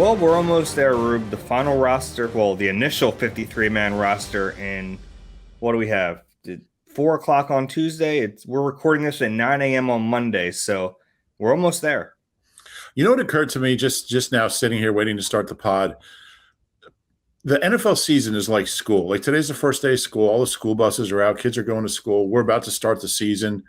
Well, we're almost there, Rube. The final roster, well, the initial 53-man roster, and what do we have? 4 o'clock on Tuesday. We're recording this at 9 a.m. on Monday, so we're almost there. You know what occurred to me just now sitting here waiting to start the pod? The NFL season is like school. Like today's the first day of school. All the school buses are out. Kids are going to school. We're about to start the season.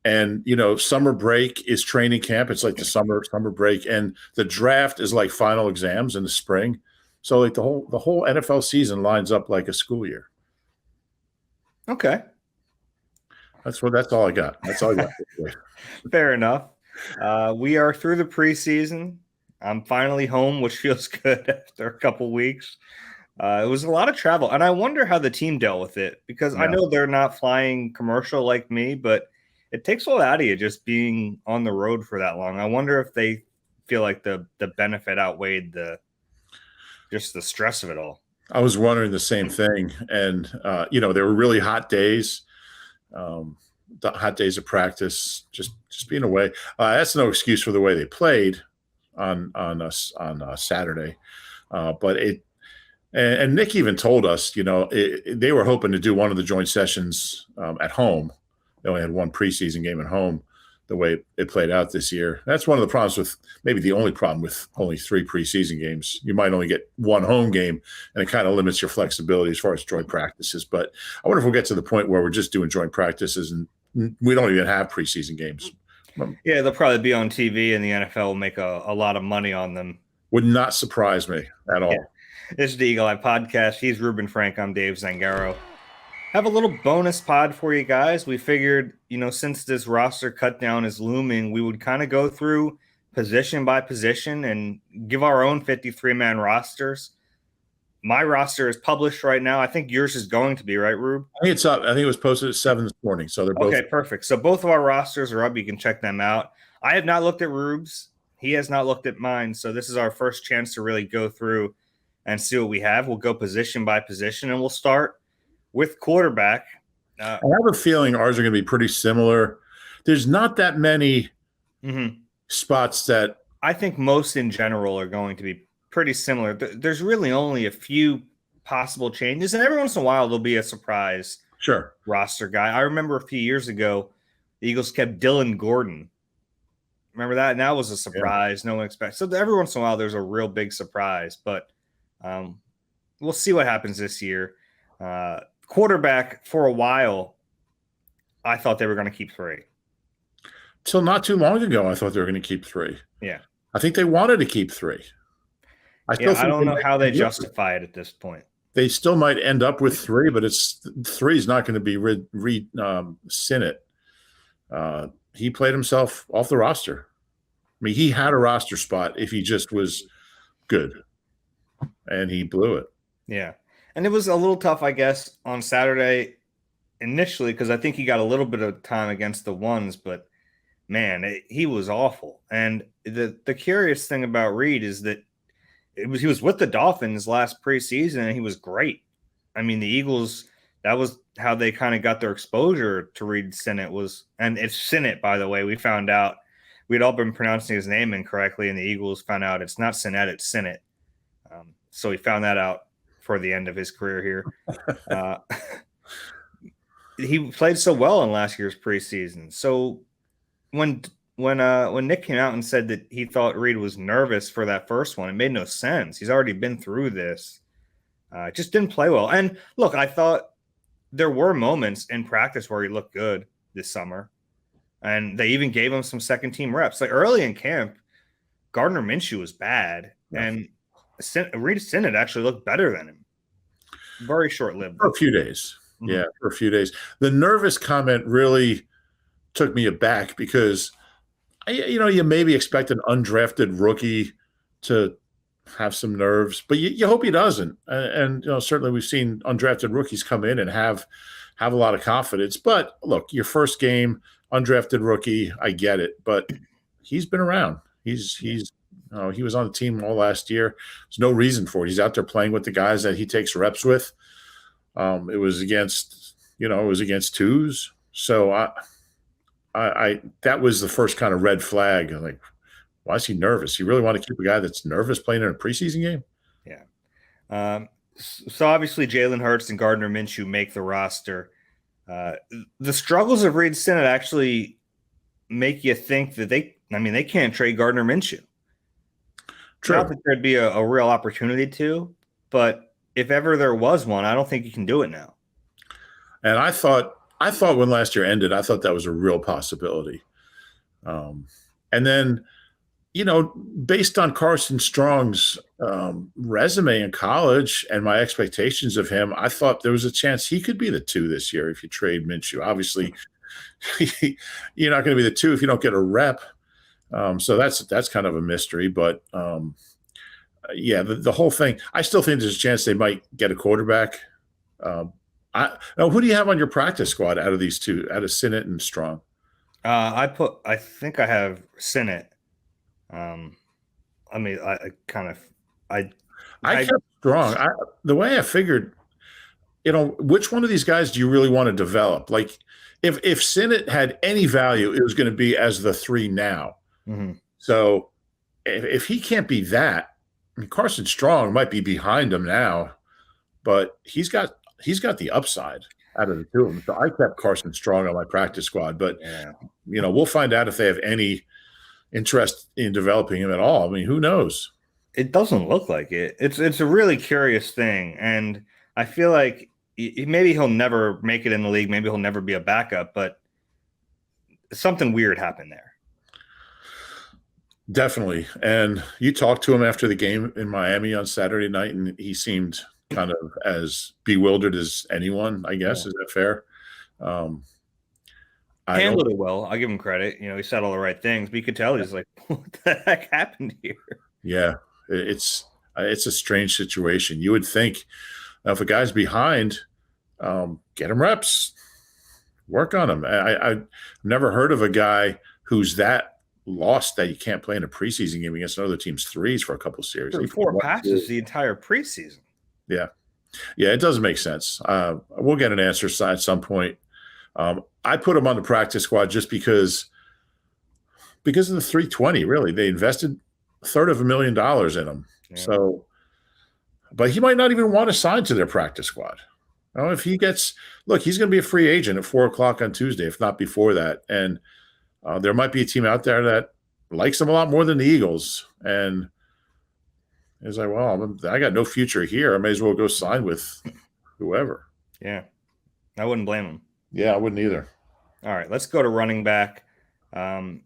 And, summer break is training camp. It's like the summer break. And the draft is like final exams in the spring. So like the whole NFL season lines up like a school year. Okay. That's all I got. That's all I got. Fair enough. We are through the preseason. I'm finally home, which feels good after a couple weeks. It was a lot of travel, and I wonder how the team dealt with it because I know they're not flying commercial like me, but it takes a lot out of you just being on the road for that long. I wonder if they feel like the benefit outweighed the stress of it all. I was wondering the same thing, and there were really hot days. The hot days of practice, just being away. That's no excuse for the way they played on Saturday, but and Nick even told us, they were hoping to do one of the joint sessions at home. They only had one preseason game at home. The way it played out this year, that's one of the problems with maybe the only problem with only 3 preseason games. You might only get one home game, and it kind of limits your flexibility as far as joint practices. But I wonder if we'll get to the point where we're just doing joint practices and we don't even have preseason games. Yeah, they'll probably be on TV, and the NFL will make a lot of money on them. Would not surprise me at all. Yeah. This is the Eagle Eye Podcast. He's Reuben Frank. I'm Dave Zangaro. Have a little bonus pod for you guys. We figured, since this roster cut down is looming, we would kind of go through position by position and give our own 53-man rosters. My roster is published right now. I think yours is going to be, right, Rube? I think it's up. I think it was posted at 7 this morning. So they're both. Okay, perfect. So both of our rosters are up. You can check them out. I have not looked at Rube's. He has not looked at mine. So this is our first chance to really go through and see what we have. We'll go position by position, and we'll start with quarterback. I have a feeling ours are going to be pretty similar. There's not that many spots that I think most in general are going to be pretty similar. There's really only a few possible changes, and every once in a while there'll be a surprise roster guy. I remember a few years ago, the Eagles kept Dylan Gordon. Remember that? And that was a surprise. Yeah. No one expected. So every once in a while there's a real big surprise, but we'll see what happens this year. Quarterback, for a while, I thought they were going to keep 3. Till not too long ago, I thought they were going to keep 3. Yeah. I think they wanted to keep 3. I don't know how they justify it at this point. They still might end up with 3, but 3 is not going to be Sinnott. He played himself off the roster. I mean, he had a roster spot if he just was good, and he blew it. Yeah. And it was a little tough, I guess, on Saturday initially because I think he got a little bit of time against the ones, but, man, he was awful. And the curious thing about Reed is that he was with the Dolphins last preseason, and he was great. I mean, the Eagles, that was how they kind of got their exposure to Reed Sinnott and it's Sinnott, by the way. We found out we'd all been pronouncing his name incorrectly, and the Eagles found out it's not Sinnott, it's Sinnott. So we found that out for the end of his career here. He played so well in last year's preseason. So when Nick came out and said that he thought Reed was nervous for that first one, it made no sense. He's already been through this. Just didn't play well. And look, I thought there were moments in practice where he looked good this summer. And they even gave him some second-team reps. Like early in camp, Gardner Minshew was bad. Yeah. And Reed Sinnott actually looked better than him. Very short-lived. For a few days. Mm-hmm. Yeah, for a few days. The nervous comment really took me aback because, you maybe expect an undrafted rookie to have some nerves, but you hope he doesn't. And certainly we've seen undrafted rookies come in and have a lot of confidence. But look, your first game, undrafted rookie, I get it. But he's been around. He was on the team all last year. There's no reason for it. He's out there playing with the guys that he takes reps with. It was against twos. So I that was the first kind of red flag. Like, Why is he nervous? You really want to keep a guy that's nervous playing in a preseason game? Yeah. So obviously Jalen Hurts and Gardner Minshew make the roster. The struggles of Reed Sinnett actually make you think that they can't trade Gardner Minshew. True. Not that there'd be a real opportunity to, but if ever there was one, I don't think you can do it now. And I thought when last year ended, I thought that was a real possibility. And then, based on Carson Strong's resume in college and my expectations of him, I thought there was a chance he could be the 2 this year if you trade Minshew. Obviously, you're not going to be the 2 if you don't get a rep. So that's kind of a mystery. But yeah, the whole thing, I still think there's a chance they might get a quarterback. Now, who do you have on your practice squad out of these 2, out of Sinnett and Strong? I think I have Sinnett. I kept Strong. The way I figured, which one of these guys do you really want to develop? Like, if Sinnett had any value, it was going to be as the 3 now. Mm-hmm. So if he can't be that, I mean, Carson Strong might be behind him now, but he's got the upside out of the 2 of them. So I kept Carson Strong on my practice squad, but we'll find out if they have any interest in developing him at all. I mean, who knows? It doesn't look like it. It's a really curious thing, and I feel like maybe he'll never make it in the league. Maybe he'll never be a backup, but something weird happened there. Definitely. And you talked to him after the game in Miami on Saturday night, and he seemed kind of as bewildered as anyone, I guess. Yeah. Is that fair? Handled it well. I'll give him credit. He said all the right things, but you could tell he's like, what the heck happened here? Yeah, it's a strange situation. You would think if a guy's behind, get him reps, work on him. I've never heard of a guy who's that lost that you can't play in a preseason game against another team's 3s for a couple of series. 4 passes the entire preseason. Yeah. Yeah, it doesn't make sense. We'll get an answer at some point. I put him on the practice squad just because of the 320, really. They invested $250,000 in him. Yeah. So, but he might not even want to sign to their practice squad. If he gets – look, he's going to be a free agent at 4 o'clock on Tuesday, if not before that. And there might be a team out there that likes him a lot more than the Eagles. And it's like, well, I got no future here. I may as well go sign with whoever. Yeah. I wouldn't blame him. Yeah, I wouldn't either. All right, let's go to running back. I'm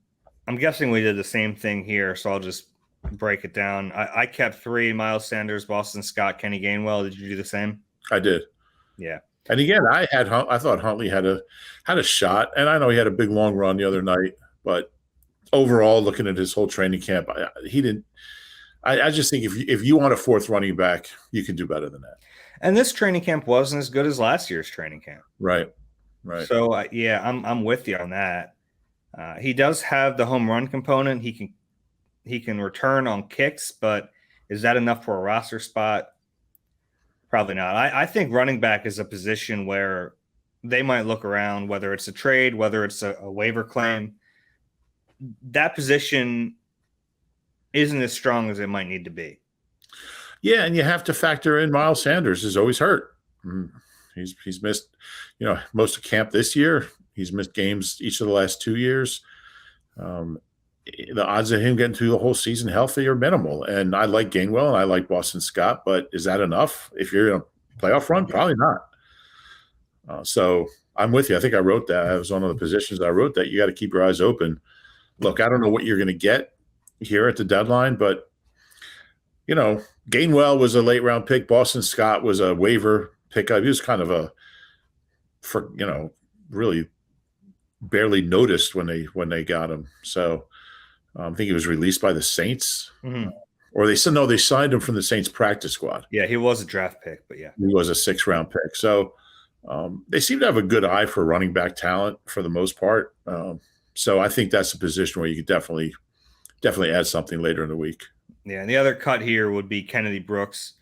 guessing we did the same thing here, so I'll just break it down. I kept 3, Miles Sanders, Boston Scott, Kenny Gainwell. Did you do the same? I did. Yeah. And again, I thought Huntley had a shot, and I know he had a big long run the other night, but overall, looking at his whole training camp, he didn't. I just think if you want a 4th running back, you can do better than that. And this training camp wasn't as good as last year's training camp. Right. So I'm with you on that. He does have the home run component. He can return on kicks, but is that enough for a roster spot? Probably not. I think running back is a position where they might look around, whether it's a trade, whether it's a waiver claim. That position isn't as strong as it might need to be. Yeah, and you have to factor in Miles Sanders is always hurt. He's missed, most of camp this year. He's missed games each of the last 2 years. The odds of him getting through the whole season healthy are minimal. And I like Gainwell and I like Boston Scott, but is that enough? If you're in a playoff run, probably not. So I'm with you. I think I wrote that. I was one of the positions I wrote that you got to keep your eyes open. Look, I don't know what you're going to get here at the deadline, but Gainwell was a late round pick. Boston Scott was a waiver pickup. He was kind of really barely noticed when they got him. So I think he was released by the Saints, or they said no, they signed him from the Saints practice squad. Yeah, he was a draft pick, but yeah, he was a 6th round pick. So they seem to have a good eye for running back talent for the most part. So I think that's a position where you could definitely add something later in the week. Yeah, and the other cut here would be Kennedy Brooks,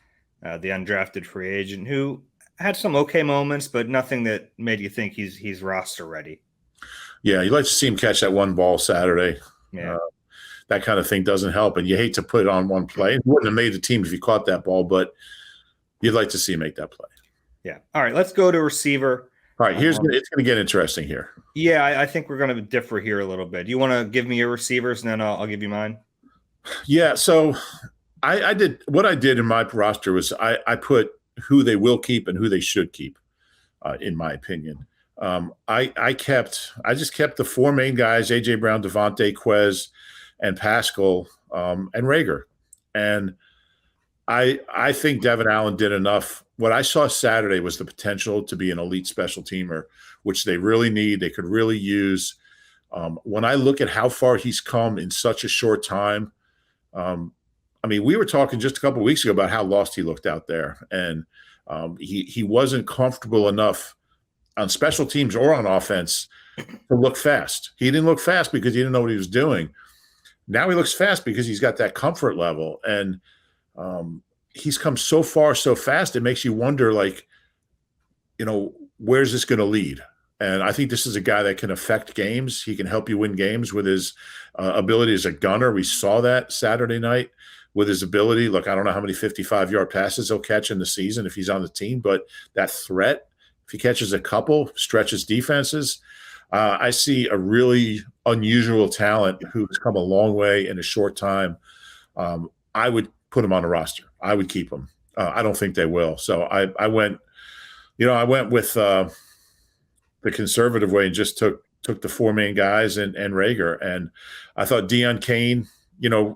the undrafted free agent, who had some okay moments, but nothing that made you think he's roster ready. Yeah, you'd like to see him catch that one ball Saturday. Yeah. that kind of thing doesn't help. And you hate to put it on one play. It wouldn't have made the team if you caught that ball, but you'd like to see him make that play. Yeah. All right, let's go to receiver. All right, it's going to get interesting here. Yeah, I think we're going to differ here a little bit. You want to give me your receivers, and then I'll give you mine? Yeah, so I did what I did in my roster was I put who they will keep and who they should keep, in my opinion. I just kept the four main guys: AJ Brown, Devontae, Quez, and Pascal, and Rager. And I think Devin Allen did enough. What I saw Saturday was the potential to be an elite special teamer, which they really need. They could really use. When I look at how far he's come in such a short time, I mean, we were talking just a couple of weeks ago about how lost he looked out there, and he wasn't comfortable enough on special teams or on offense to look fast. He didn't look fast because he didn't know what he was doing. Now he looks fast because he's got that comfort level, and he's come so far so fast. It makes you wonder, like, where's this going to lead? And I think this is a guy that can affect games. He can help you win games with his ability as a gunner. We saw that Saturday night with his ability. Look, I don't know how many 55-yard passes he'll catch in the season if he's on the team, but that threat, if he catches a couple, stretches defenses. I see a really unusual talent who's come a long way in a short time. I would put him on a roster. I would keep him. I don't think they will. So I went with the conservative way and just took the four main guys and Rager. And I thought Deion Kane,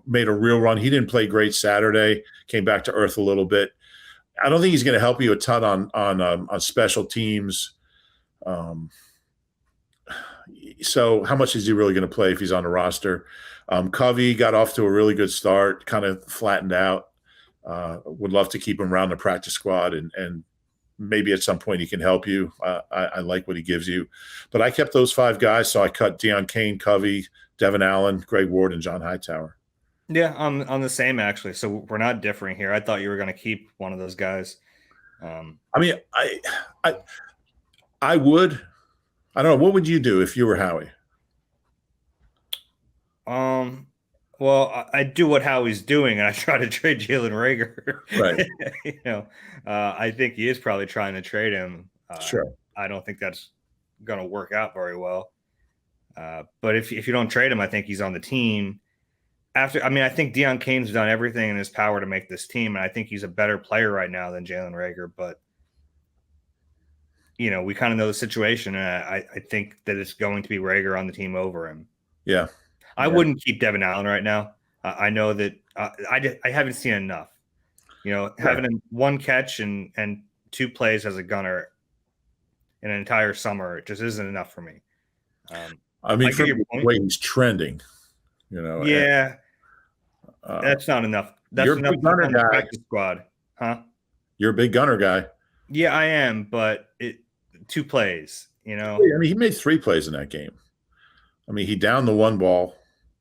made a real run. He didn't play great Saturday, came back to earth a little bit. I don't think he's going to help you a ton on special teams. So how much is he really going to play if he's on the roster? Covey got off to a really good start, kind of flattened out. Would love to keep him around the practice squad and maybe at some point he can help you. I like what he gives you. But I kept those five guys, so I cut Deion Kane, Covey, Devin Allen, Greg Ward, and John Hightower. Yeah, I'm on the same, actually. So we're not differing here. I thought you were going to keep one of those guys. I mean, I would. I don't know. What would you do if you were Howie? Well, I do what Howie's doing, and I try to trade Jalen Rager. Right. I think he is probably trying to trade him. Sure. I don't think that's going to work out very well. But if you don't trade him, I think he's on the team. I think Deion Kane's done everything in his power to make this team, and I think he's a better player right now than Jalen Rager. But we kind of know the situation, and I think that it's going to be Rager on the team over him. Yeah. I wouldn't keep Devin Allen right now. I know that I haven't seen enough. Having one catch and two plays as a gunner in an entire summer just isn't enough for me. For the way he's trending, Yeah, that's not enough. That's you're enough a big gunner guy. Practice squad, huh? You're a big gunner guy. Yeah, I am, but two plays. I mean, he made three plays in that game. I mean, he downed the one ball,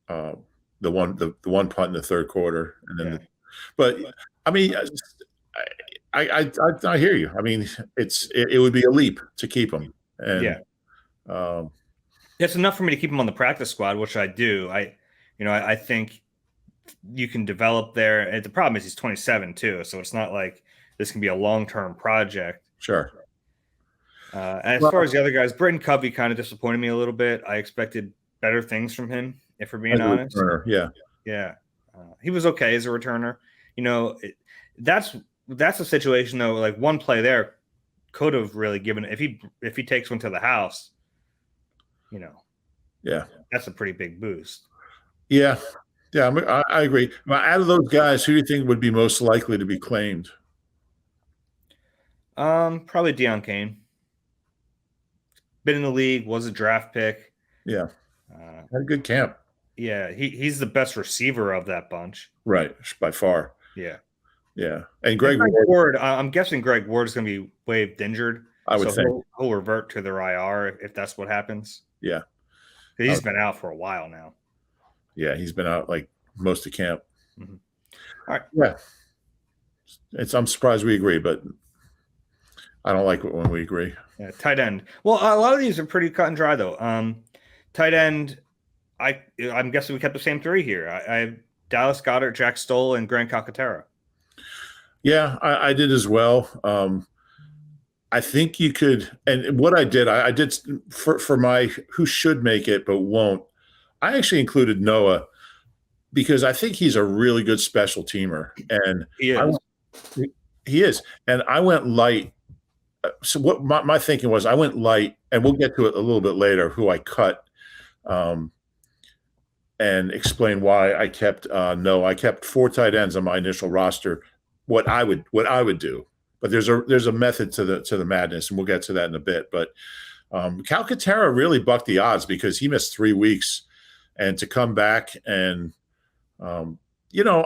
the one punt in the third quarter, and then. But I mean, I hear you. I mean, it would be a leap to keep him. And, it's enough for me to keep him on the practice squad, which I do. I think you can develop there. And the problem is he's 27 too, so it's not like this can be a long-term project. Sure. As far as the other guys, Britton Covey kind of disappointed me a little bit. I expected better things from him, if we're being honest. Yeah. He was okay as a returner. That's a situation though. Like one play there could have really given if he takes one to the house. Yeah, that's a pretty big boost. Yeah. I agree. Out of those guys, who do you think would be most likely to be claimed? Probably Deion Kane. Been in the league, was a draft pick. Yeah, had a good camp. Yeah, he's the best receiver of that bunch. Right, by far. Yeah. And Greg Ward, I'm guessing Greg Ward is going to be waived injured. I would think he'll revert to their IR if that's what happens. Yeah, he's been out for a while now. Yeah, he's been out like most of camp. Mm-hmm. All right. Yeah, I'm surprised we agree, but I don't like it when we agree. Yeah, tight end. Well, a lot of these are pretty cut and dry, though. Tight end, I'm guessing we kept the same three here. I have Dallas Goddard, Jack Stoll, and Grant Calcaterra. Yeah, I did as well. I think you could, and what I did for my who should make it but won't. I actually included Noah because I think he's a really good special teamer, and He is. he is. And I went light. So what my thinking was, I went light, and we'll get to it a little bit later. Who I cut, um, and explain why I kept no. I kept 4 tight ends on my initial roster. What I would do, but there's a method to the madness, and we'll get to that in a bit. But Calcaterra really bucked the odds because he missed 3 weeks, and to come back and I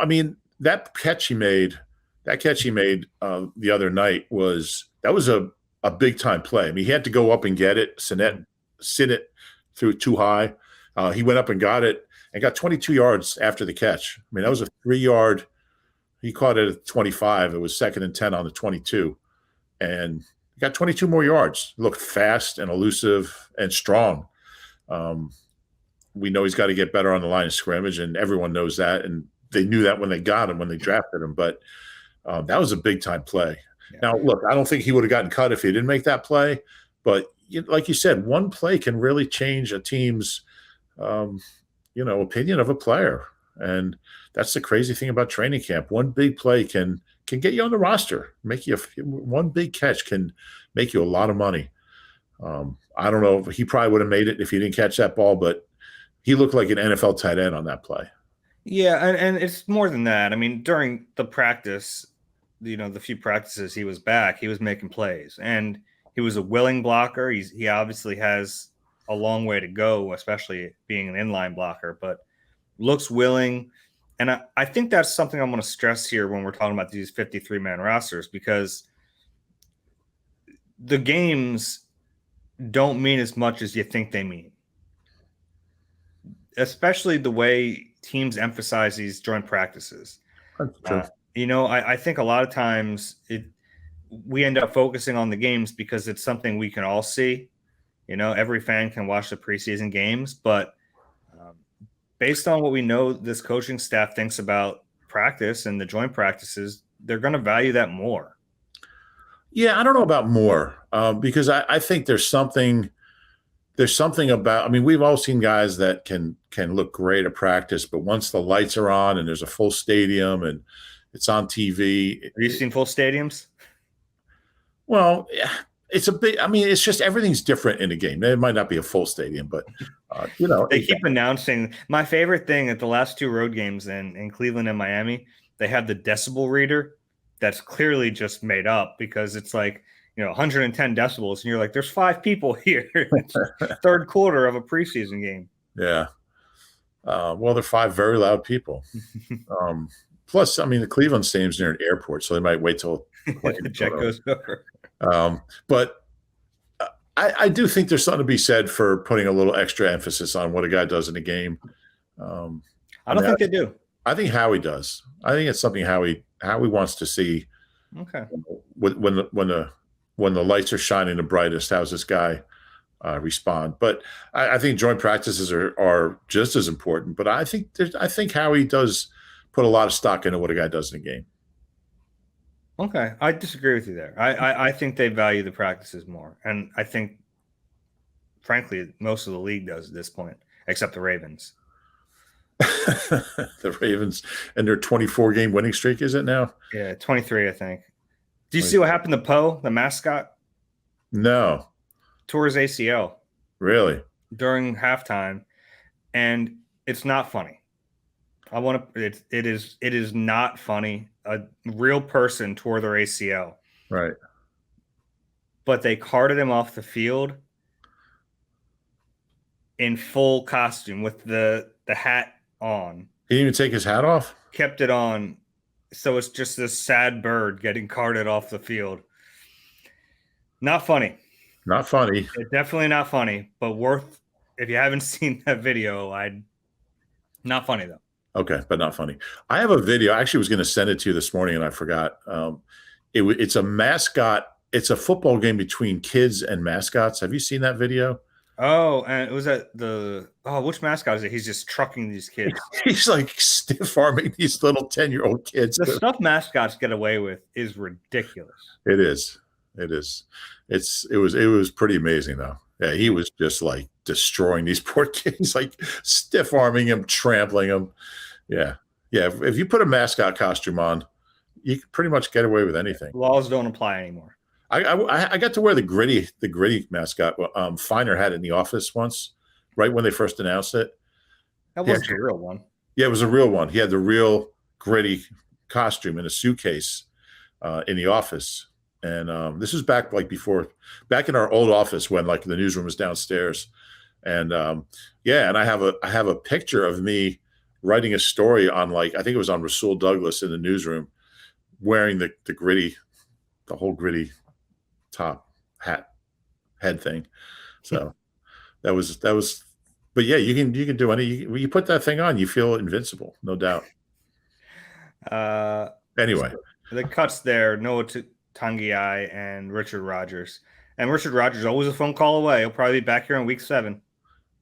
mean that catch he made the other night was a big time play. I mean, he had to go up and get it. Sit it through too high. He went up and got it and got 22 yards after the catch. I mean, that was a 3-yard. He caught it at 25. It was 2nd and 10 on the 22, and he got 22 more yards. Looked fast and elusive and strong. We know he's got to get better on the line of scrimmage, and everyone knows that. And they knew that when they got him, when they drafted him. But that was a big time play. Yeah. Now, look, I don't think he would have gotten cut if he didn't make that play. But like you said, one play can really change a team's, opinion of a player. And that's the crazy thing about training camp. One big play can get you on the roster, make you one big catch can make you a lot of money. I don't know if he probably would have made it if he didn't catch that ball, but he looked like an NFL tight end on that play. Yeah, and it's more than that. I mean, during the practice, the few practices he was back, he was making plays, and he was a willing blocker. He obviously has a long way to go, especially being an inline blocker, but looks willing. And I think that's something I'm going to stress here when we're talking about these 53-man rosters, because the games don't mean as much as you think they mean, especially the way teams emphasize these joint practices. I think a lot of times we end up focusing on the games because it's something we can all see. Every fan can watch the preseason games, but based on what we know this coaching staff thinks about practice and the joint practices, they're going to value that more. Yeah, I don't know about more because I think there's something about, I mean, we've all seen guys that can look great at practice, but once the lights are on and there's a full stadium and it's on TV. Have you seen full stadiums? Well, yeah, it's just everything's different in a game. It might not be a full stadium, but they keep announcing. My favorite thing at the last 2 road games in Cleveland and Miami, they have the decibel reader that's clearly just made up because it's like, 110 decibels, and you're like, there's 5 people here. It's third quarter of a preseason game. Yeah. Well, they're 5 very loud people. Plus, I mean, the Cleveland Stadium's near an airport, so they might wait till the jet goes over. But I do think there's something to be said for putting a little extra emphasis on what a guy does in a game. I don't think they do. I think Howie does. I think it's something Howie wants to see. Okay. When the lights are shining the brightest, how's this guy respond? But I think joint practices are just as important. But I think Howie does put a lot of stock into what a guy does in a game. Okay, I disagree with you there. I think they value the practices more, and I think, frankly, most of the league does at this point, except the Ravens. The Ravens and their 24-game winning streak, is it now? Yeah, 23, I think. Do you see what happened to Poe, the mascot? No. Tore his ACL. Really? During halftime, and it's not funny. It is not funny. A real person tore their ACL. Right. But they carted him off the field in full costume with the hat on. He didn't even take his hat off? Kept it on. So it's just this sad bird getting carted off the field. Not funny. Not funny. It's definitely not funny, but if you haven't seen that video, not funny though. Okay, but not funny. I have a video. I actually was going to send it to you this morning, and I forgot. It's a mascot. It's a football game between kids and mascots. Have you seen that video? Oh, and it was at the which mascot is it? He's just trucking these kids. He's like stiff arming these little 10-year-old kids. The stuff mascots get away with is ridiculous. It is. It is. It was pretty amazing though. Yeah, he was just like destroying these poor kids, like stiff arming him, trampling him. Yeah. Yeah. If you put a mascot costume on, you can pretty much get away with anything. Laws don't apply anymore. I got to wear the gritty mascot. Finer had it in the office once, right when they first announced it. That Yeah, was the real one. yeah, it was a real one. He had the real gritty costume in a suitcase in the office, and this was back like back in our old office when like the newsroom was downstairs, and yeah, and I have a picture of me writing a story on like I think it was on Rasul Douglas in the newsroom, wearing the whole gritty top hat head thing. So that was. But yeah, you can do when you put that thing on, you feel invincible, no doubt. Uh, Anyway, the cuts there, Noah Tangiai and Richard Rogers. And Richard Rogers always a phone call away. He'll probably be back here in week 7.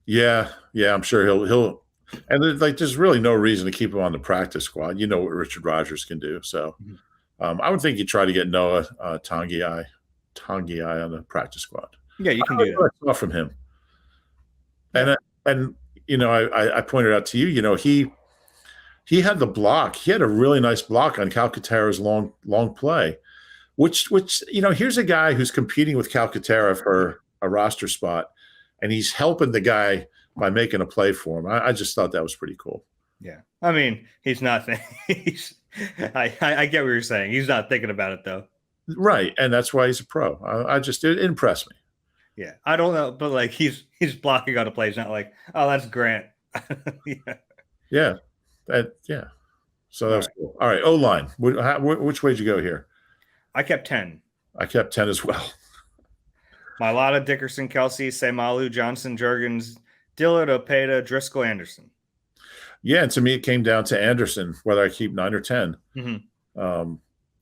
yeah, yeah, I'm sure he'll and there's really no reason to keep him on the practice squad. You know what Richard Rogers can do. So I would think you try to get Noah Tangiai on the practice squad. Yeah, you can I do that. saw from him, and I pointed out to you, he had the block. He had a really nice block on Calcaterra's long play, which here's a guy who's competing with Calcaterra for a roster spot, and he's helping the guy by making a play for him. I just thought that was pretty cool. Yeah. I mean, he's not I get what you're saying. He's not thinking about it though. Right, and that's why he's a pro. It impressed me. Yeah. I don't know, but like he's blocking on a play. He's not like, oh, that's Grant. Yeah, yeah. So that was cool. All right, O-line. Which way did you go here? I kept 10. I kept 10 as well. Mailata, Dickerson, Kelsey, Samalu, Johnson, Jurgens, Dillard, Opeda, Driscoll, Anderson. Yeah, and to me, it came down to Anderson, whether I keep 9 or 10.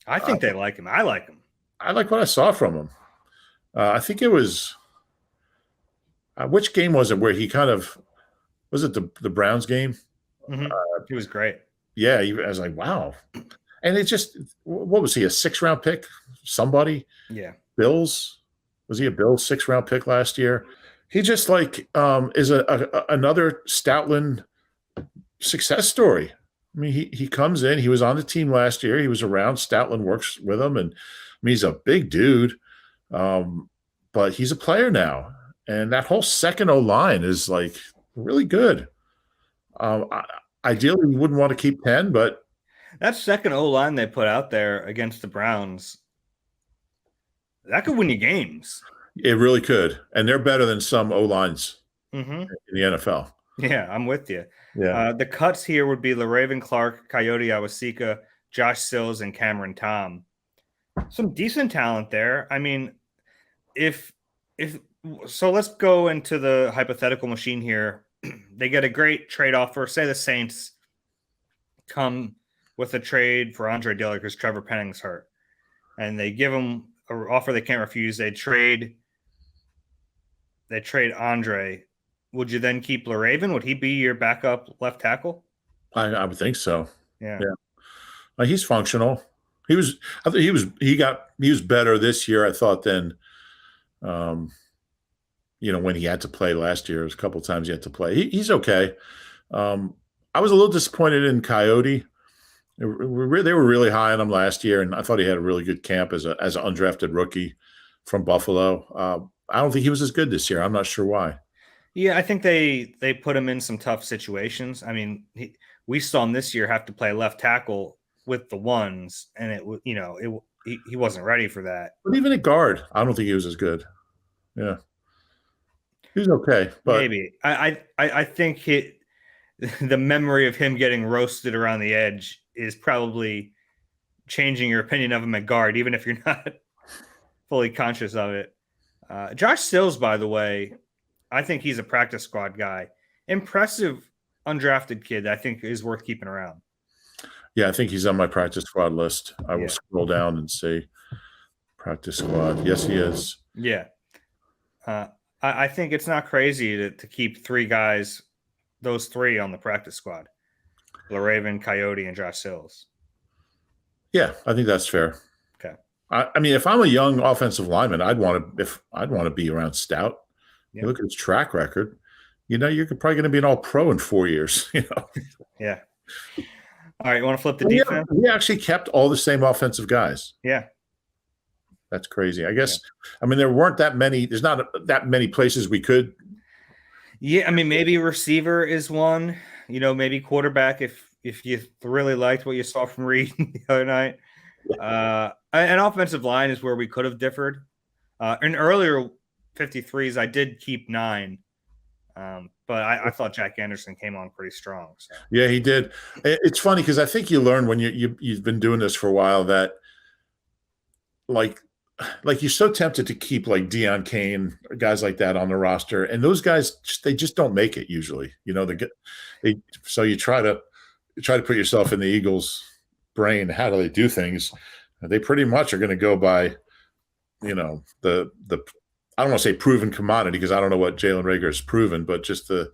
I think they like him. I like him. I like what I saw from him. I think it was which game was it where he kind of was it the Browns game? He was great. Yeah, I was like, wow. And it just what was he, a 6th-round pick? Somebody? Yeah. Bills? Was he a Bills 6th-round pick last year? He just like is another Stoutland success story. I mean, he comes in. He was on the team last year. He was around. Stoutland works with him, and I mean, he's a big dude, but he's a player now. And that whole second O line is like really good. Ideally, we wouldn't want to keep 10, but that second O line they put out there against the Browns, that could win you games. It really could, and they're better than some O lines in the NFL. Yeah, I'm with you. Yeah, the cuts here would be LaRaven Clark, Coyote Awasika, Josh Sills, and Cameron Tom. Some decent talent there. I mean, if so, let's go into the hypothetical machine here. They get a great trade offer. Say the Saints come with a trade for Andre Dillard because Trevor Penning's hurt, and they give him an offer they can't refuse. They trade Andre. Would you then keep LaRaven? Would he be your backup left tackle? I would think so. Yeah. He's functional. He was better this year, I thought, than when he had to play last year. There was a couple of times he had to play. He's okay. I was a little disappointed in Coyote. They were really high on him last year, and I thought he had a really good camp as an undrafted rookie from Buffalo. I don't think he was as good this year. I'm not sure why. Yeah, I think they put him in some tough situations. I mean, we saw him this year have to play left tackle with the ones, and he wasn't ready for that. But even at guard, I don't think he was as good. Yeah, he was okay, but maybe I think the memory of him getting roasted around the edge is probably changing your opinion of him at guard, even if you're not fully conscious of it. Josh Sills, by the way, I think he's a practice squad guy. Impressive undrafted kid that I think is worth keeping around. Yeah, I think he's on my practice squad list. I will scroll down and see practice squad. Yes, he is. Yeah. I think it's not crazy to keep three guys, those three on the practice squad: Reuben, Coyote, and Josh Sills. Yeah, I think that's fair. Okay. I mean, if I'm a young offensive lineman, I'd want to be around Stout. Yeah. You look at his track record. You're probably going to be an All-Pro in 4 years. Yeah. All right. You want to flip the We defense? actually kept all the same offensive guys. Yeah. That's crazy. I guess. Yeah. I mean, there weren't that many. There's not that many places we could. Yeah. I mean, maybe receiver is one. Maybe quarterback if you really liked what you saw from Reed the other night. An offensive line is where we could have differed. In earlier 53s, I did keep 9. But I thought Jack Anderson came on pretty strong. So. Yeah, he did. It's funny because I think you learn when you've been doing this for a while that like you're so tempted to keep like Deion Kane, guys like that on the roster, and those guys they just don't make it usually. So you try to put yourself in the Eagles' brain. How do they do things? They pretty much are going to go by, the I don't want to say proven commodity because I don't know what Jalen Reagor has proven, but just you're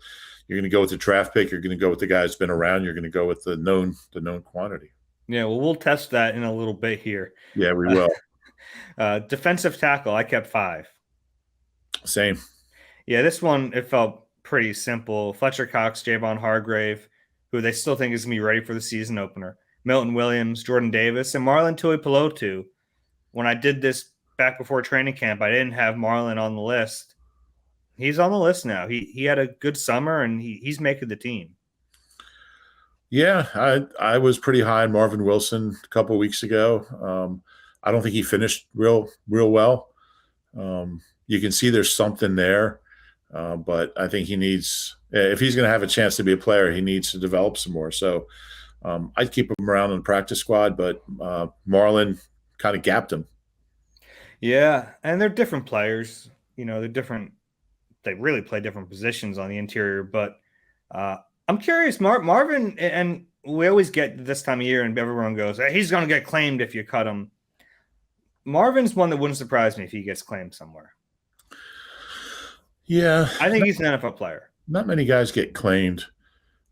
going to go with the draft pick. You're going to go with the guy that's been around. You're going to go with the known quantity. Yeah, well, we'll test that in a little bit here. Yeah, we will. Defensive tackle, I kept 5. Same. Yeah, this one, it felt pretty simple. Fletcher Cox, Javon Hargrave, who they still think is going to be ready for the season opener. Milton Williams, Jordan Davis, and Marlon Tuipulotu. When I did this back before training camp, I didn't have Marlon on the list. He's on the list now. He had a good summer, and he's making the team. Yeah, I was pretty high on Marvin Wilson a couple of weeks ago. I don't think he finished real well. You can see there's something there, but I think he needs, if he's going to have a chance to be a player, he needs to develop some more. So I'd keep him around on the practice squad, but Marlon kind of gapped him. Yeah, and they're different players. They're different. They really play different positions on the interior. But I'm curious, Marvin, and we always get this time of year, and everyone goes, hey, he's going to get claimed if you cut him. Marvin's one that wouldn't surprise me if he gets claimed somewhere. Yeah. I think he's an NFL player. Not many guys get claimed.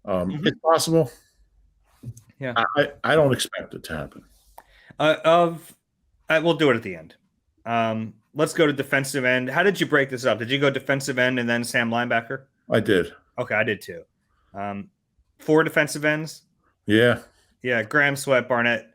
It's possible. Yeah. I don't expect it to happen. We'll do it at the end. Let's go to defensive end. How did you break this up? Did you go defensive end and then Sam linebacker? I did. Okay, I did too. 4 defensive ends. Yeah. Yeah, Graham, Sweat, Barnett,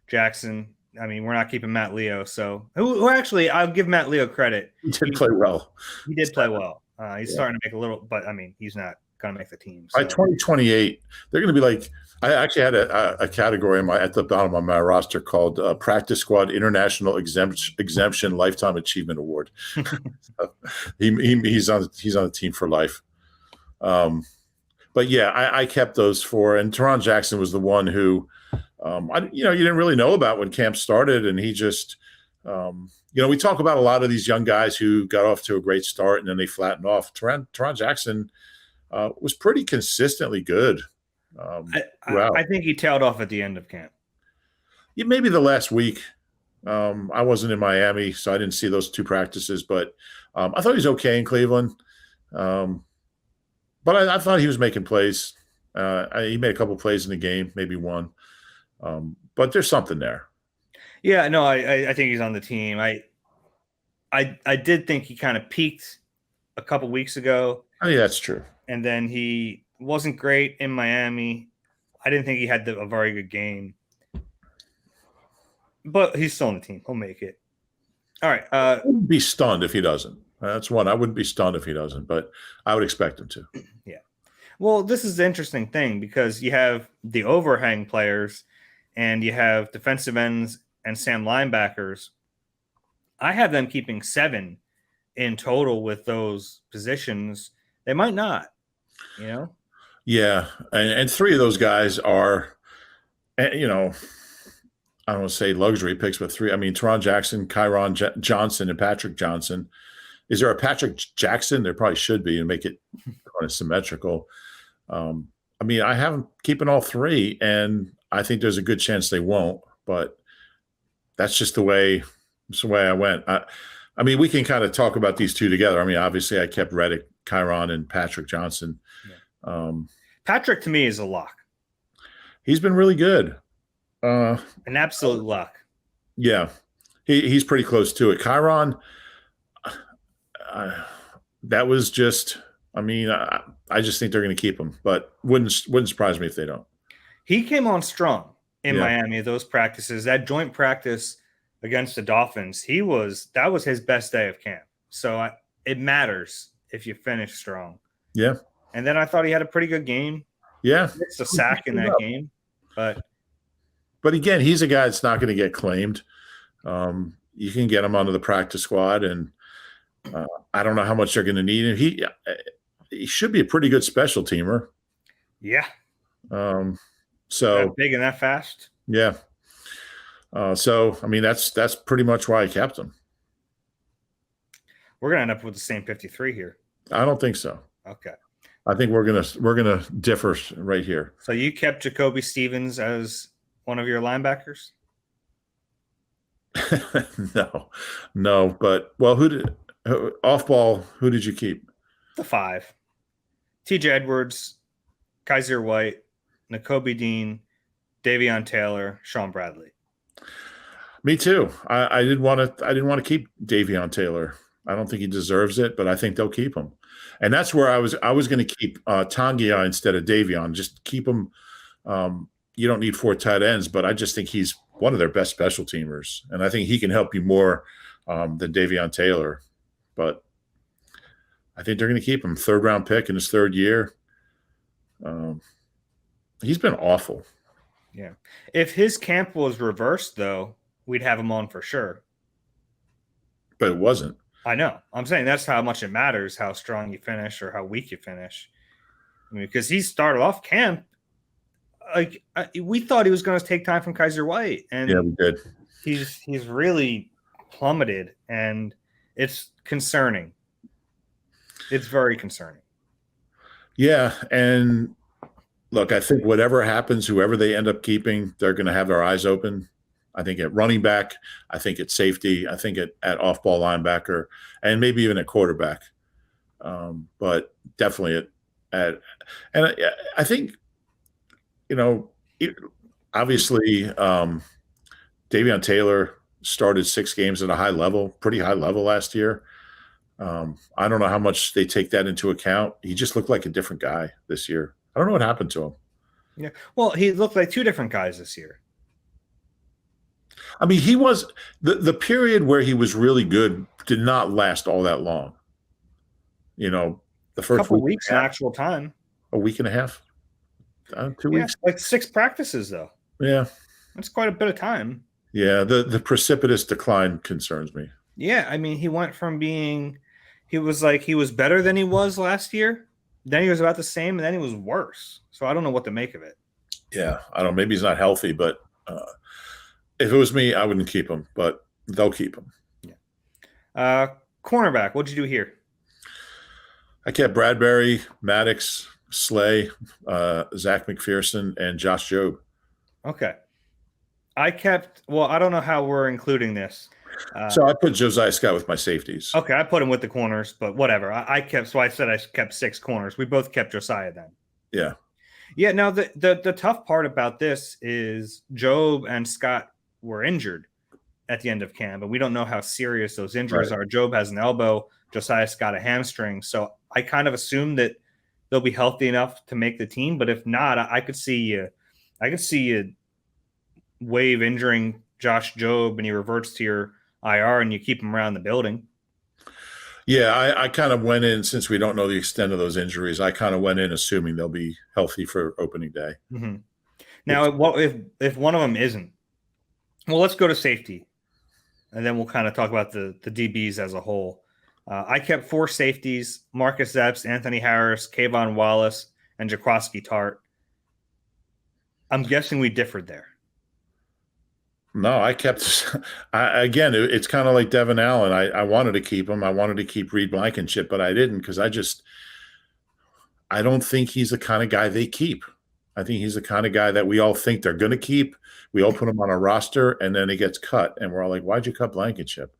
Jackson. I mean, we're not keeping Matt Leo. So, who actually, I'll give Matt Leo credit. He did play well. He did play well. He's starting to make a little, but I mean, he's not going to make the team. So. By 2028, they're going to be like, I actually had a category at the bottom of my roster called Practice Squad International Exemption Lifetime Achievement Award. He's on the team for life. But yeah, I kept those 4, and Teron Jackson was the one who, you didn't really know about when camp started, and he just, we talk about a lot of these young guys who got off to a great start and then they flattened off. Teron Jackson was pretty consistently good. I think he tailed off at the end of camp. Yeah, maybe the last week. I wasn't in Miami, so I didn't see those 2 practices, but I thought he was okay in Cleveland. But I thought he was making plays. He made a couple plays in the game, maybe one. But there's something there. Yeah, no, I think he's on the team. I did think he kind of peaked a couple weeks ago. I mean, that's true. And then he wasn't great in Miami. I didn't think he had a very good game. But he's still on the team. He'll make it. All right. I wouldn't be stunned if he doesn't. That's one. I wouldn't be stunned if he doesn't, but I would expect him to. Yeah. Well, this is the interesting thing because you have the overhang players and you have defensive ends and Sam linebackers. I have them keeping 7 in total with those positions. They might not, Yeah, and 3 of those guys are, I don't want to say luxury picks, but 3. I mean, Teron Jackson, Kyron Johnson, and Patrick Johnson. Is there a Patrick Jackson? There probably should be to make it kind of symmetrical. I mean, I have them keeping all 3, and I think there's a good chance they won't. But that's just the way I went. I mean, we can kind of talk about these two together. I mean, obviously, I kept Reddick, Kyron, and Patrick Johnson. Yeah. Um, Patrick to me is a lock, he's been really good. an absolute lock. Yeah, he's pretty close to it. Kyron, that was just. I mean, I just think they're going to keep him, but wouldn't surprise me if they don't. He came on strong in Yeah. Miami. Those practices, that joint practice against the Dolphins, that was his best day of camp. So it matters if you finish strong. Yeah. And then I thought he had a pretty good game. Yeah. It's a sack in that game, but again, he's a guy that's not going to get claimed. You can get him onto the practice squad, and I don't know how much they're going to need him. He should be a pretty good special teamer. Yeah. So that big and that fast. Yeah. So I mean, that's pretty much why I kept him. We're gonna end up with the same 53 here. I don't think so. Okay. I think we're gonna differ right here. So you kept Jacoby Stevens as one of your linebackers? No. But off ball? Who did you keep? The 5. TJ Edwards, Kaiser White, Nakobe Dean, Davion Taylor, Sean Bradley. Me too. I didn't want to keep Davion Taylor. I don't think he deserves it, but I think they'll keep him. And that's where I was going to keep Tangia instead of Davion. Just keep him. You don't need 4 tight ends, but I just think he's one of their best special teamers, and I think he can help you more than Davion Taylor. But I think they're going to keep him. 3rd round pick in his 3rd year. He's been awful. Yeah. If his camp was reversed, though, we'd have him on for sure. But it wasn't. I know. I'm saying that's how much it matters, how strong you finish or how weak you finish. I mean, because he started off camp, like we thought he was going to take time from Kaiser White, and yeah, we did. He's really plummeted, and it's concerning. It's very concerning. Yeah, and look, I think whatever happens, whoever they end up keeping, they're going to have their eyes open. I think at running back, I think at safety, I think at off-ball linebacker, and maybe even at quarterback. But definitely and I think, obviously Davion Taylor started 6 games at a pretty high level last year. I don't know how much they take that into account. He just looked like a different guy this year. I don't know what happened to him. Yeah. Well, he looked like 2 different guys this year. I mean, he was the period where he was really good did not last all that long. The first couple weeks in actual time. A week and a half. 2 weeks. Like 6 practices, though. Yeah. That's quite a bit of time. Yeah, the precipitous decline concerns me. Yeah, I mean, he went from he was better than he was last year. Then he was about the same, and then he was worse. So I don't know what to make of it. Yeah, I don't know. Maybe he's not healthy, but if it was me, I wouldn't keep him, but they'll keep him. Yeah. Cornerback, what'd you do here? I kept Bradbury, Maddox, Slay, Zach McPherson, and Josh Jobe. Okay. I don't know how we're including this. So I put Josiah Scott with my safeties. Okay, I put him with the corners, but whatever. I said I kept 6 corners. We both kept Josiah then. Yeah. Yeah, now the tough part about this is Jobe and Scott were injured at the end of camp, and we don't know how serious those injuries are. Jobe has an elbow, Josiah Scott a hamstring. So I kind of assume that they'll be healthy enough to make the team, but if not, I could see you wave injuring Josh Jobe and he reverts to your IR and you keep him around the building. Yeah, I kind of went in, since we don't know the extent of those injuries, I kind of went in assuming they'll be healthy for opening day. Mm-hmm. Now, if one of them isn't? Well, let's go to safety, and then we'll kind of talk about the DBs as a whole. I kept 4 safeties: Marcus Epps, Anthony Harris, Kayvon Wallace, and Jaquaski Tart. I'm guessing we differed there. No, I kept again, it's kind of like Devin Allen. I wanted to keep him. I wanted to keep Reed Blankenship, but I didn't, because I don't think he's the kind of guy they keep. I think he's the kind of guy that we all think they're going to keep. We all put him on a roster, and then he gets cut, and we're all like, why'd you cut Blankenship?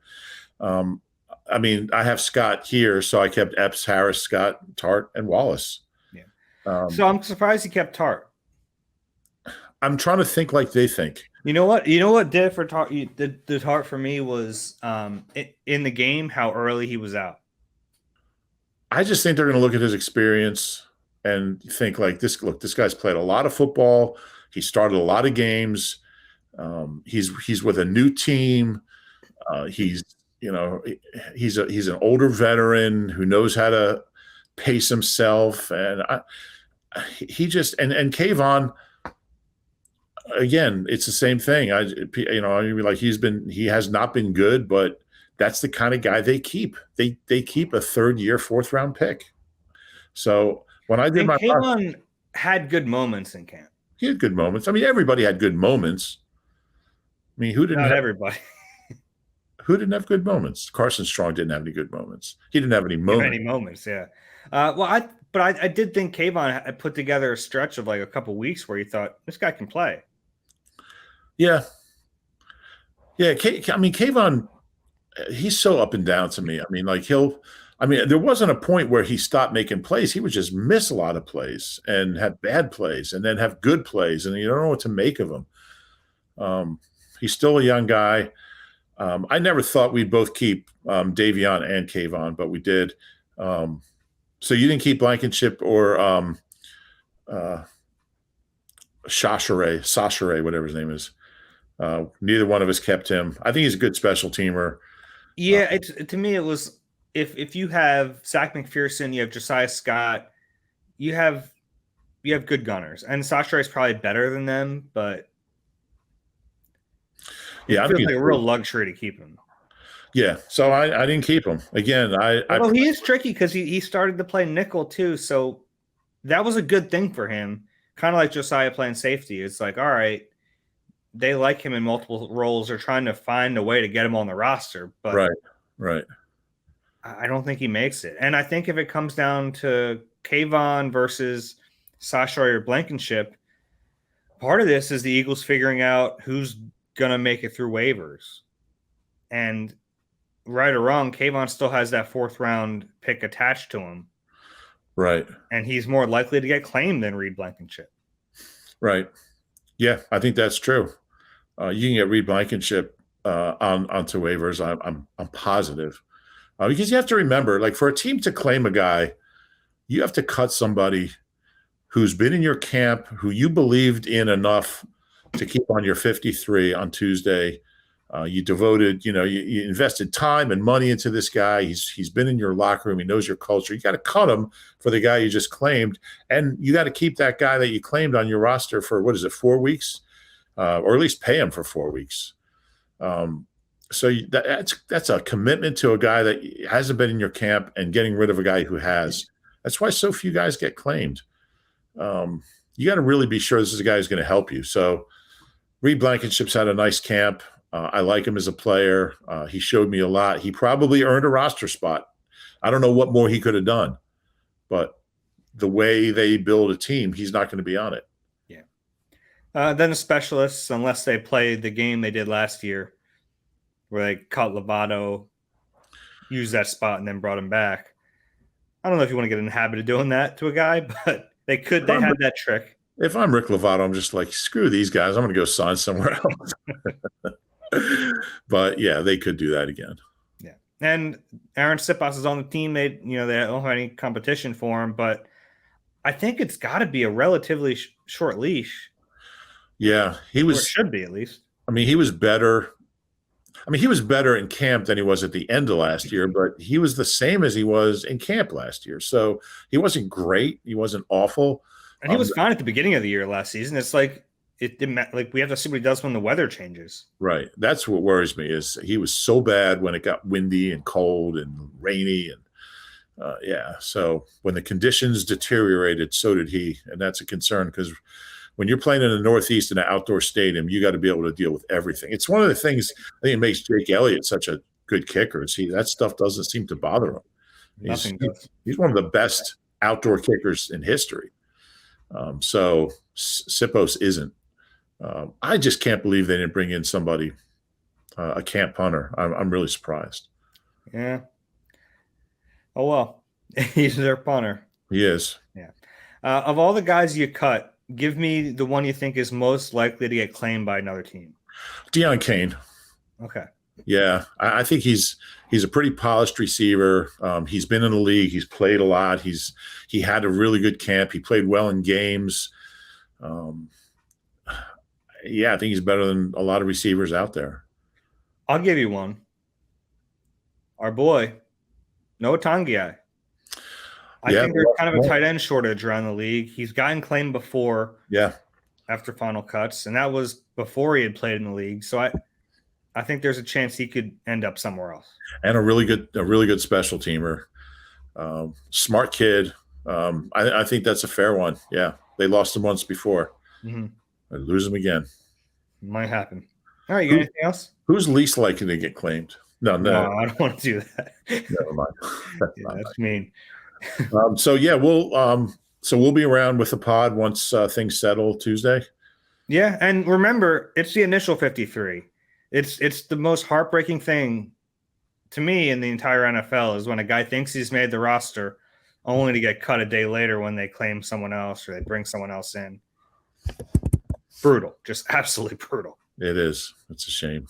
I mean, I have Scott here, so I kept Epps, Harris, Scott, Tart, and Wallace. Yeah. Um, So I'm surprised he kept Tart. I'm trying to think like they think. You know what? You know what did for Tart? The Tart for me was in the game how early he was out. I just think they're going to look at his experience and think like this. Look, this guy's played a lot of football. He started a lot of games. He's with a new team. He's you know he's an older veteran who knows how to pace himself, and he just and Kayvon again. It's the same thing. I mean, like he has not been good, but that's the kind of guy they keep. They keep a third year, fourth round pick. So when I did And my Kayvon had good moments in camp. he had good moments. I mean, everybody had good moments. I mean, Not everybody. who didn't have good moments? Carson Strong didn't have any good moments. He didn't have any Have moments. any moments, yeah. I did think Kayvon had put together a stretch of like a couple weeks where you thought this guy can play. Yeah, yeah. I mean, Kayvon, he's so up and down to me. I mean, like I mean, there wasn't a point where he stopped making plays. He would just miss a lot of plays and have bad plays, and then have good plays, and you don't know what to make of him. He's still a young guy. I never thought we'd both keep Davion and Kayvon, but we did. So you didn't keep Blankenship or Sachare, whatever his name is. Neither one of us kept him. I think he's a good special teamer. Yeah, to me it was if you have Zach McPherson, you have Josiah Scott, you have good gunners, and Sachare is probably better than them, but it feels like a real luxury to keep him. Yeah, so I didn't keep him. Again, Well, he is tricky because he started to play nickel too, so that was a good thing for him. Kind of like Josiah playing safety. It's like, all right, they like him in multiple roles. They're trying to find a way to get him on the roster, but right. I don't think he makes it. And I think if it comes down to Kayvon versus Sasha or Blankenship, part of this is the Eagles figuring out who's going to make it through waivers. And right or wrong, Kayvon still has that fourth round pick attached to him. Right. And he's more likely to get claimed than Reed Blankenship. Right. Yeah, I think that's true. You can get Reed Blankenship onto waivers. I'm positive. Because you have to remember, like for a team to claim a guy, you have to cut somebody who's been in your camp, who you believed in enough to keep on your 53 on Tuesday. You devoted, you invested time and money into this guy. He's been in your locker room. He knows your culture. You got to cut him for the guy you just claimed, and you got to keep that guy that you claimed on your roster for 4 weeks, or at least pay him for 4 weeks. So that's a commitment to a guy that hasn't been in your camp and getting rid of a guy who has. That's why so few guys get claimed. You got to really be sure this is a guy who's going to help you. So Reed Blankenship's had a nice camp. I like him as a player. He showed me a lot. He probably earned a roster spot. I don't know what more he could have done, but the way they build a team, he's not going to be on it. Yeah. Then the specialists, unless they play the game they did last year, where they caught Lovato, used that spot, and then brought him back. I don't know if you want to get in the habit of doing that to a guy, but they could. They had that trick. If I'm Rick Lovato, I'm just like, screw these guys. I'm going to go sign somewhere else. But yeah, they could do that again. Yeah, and Aaron Sipas is on the team. They don't have any competition for him, but I think it's got to be a relatively short leash. Yeah, he was. Or it should be at least. I mean, he was better. I mean, he was better in camp than he was at the end of last year, but he was the same as he was in camp last year. So he wasn't great. He wasn't awful. And he was fine at the beginning of the year last season. It's like like we have to see what he does when the weather changes. Right. That's what worries me is he was so bad when it got windy and cold and rainy. And so when the conditions deteriorated, so did he. And that's a concern because when you're playing in the Northeast in an outdoor stadium, you got to be able to deal with everything. It's one of the things I think it makes Jake Elliott such a good kicker is that stuff doesn't seem to bother him. He's one of the best outdoor kickers in history. So Sipos isn't. I just can't believe they didn't bring in somebody, a camp punter. I'm really surprised. Yeah. Oh, well, he's their punter. He is. Yeah. Of all the guys you cut, give me the one you think is most likely to get claimed by another team. Deion Kane. Okay. Yeah, I think he's a pretty polished receiver. He's been in the league. He's played a lot. He had a really good camp. He played well in games. Um, yeah, I think he's better than a lot of receivers out there. I'll give you one. Our boy, Noah Tangiai. I Yeah, think there's kind of a tight end shortage around the league. He's gotten claimed before. Yeah. After final cuts, and that was before he had played in the league. So I think there's a chance he could end up somewhere else. And a really good special teamer. Smart kid. I think that's a fair one. Yeah, they lost him once before. Mm-hmm. They lose him again. Might happen. All right, you got anything else? Who's least likely to get claimed? No, I don't want to do that. Never mind. That's mean. So yeah, we'll be around with the pod once things settle Tuesday. Yeah, and remember, it's the initial 53. It's the most heartbreaking thing to me in the entire NFL is when a guy thinks he's made the roster only to get cut a day later when they claim someone else or they bring someone else in. Brutal. Just absolutely brutal. It is. It's a shame.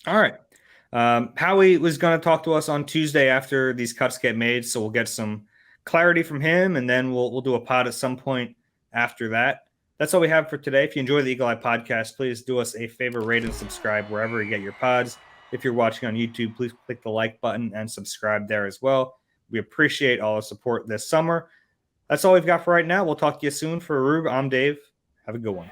All right. Howie was going to talk to us on Tuesday after these cuts get made, so we'll get some clarity from him, and then we'll do a pod at some point after that. That's all we have for today. If you enjoy the Eagle Eye Podcast, please do us a favor, rate and subscribe wherever you get your pods. If you're watching on YouTube, please click the like button and subscribe there as well. We appreciate all the support this summer. That's all we've got for right now. We'll talk to you soon. For Rube, I'm Dave. Have a good one.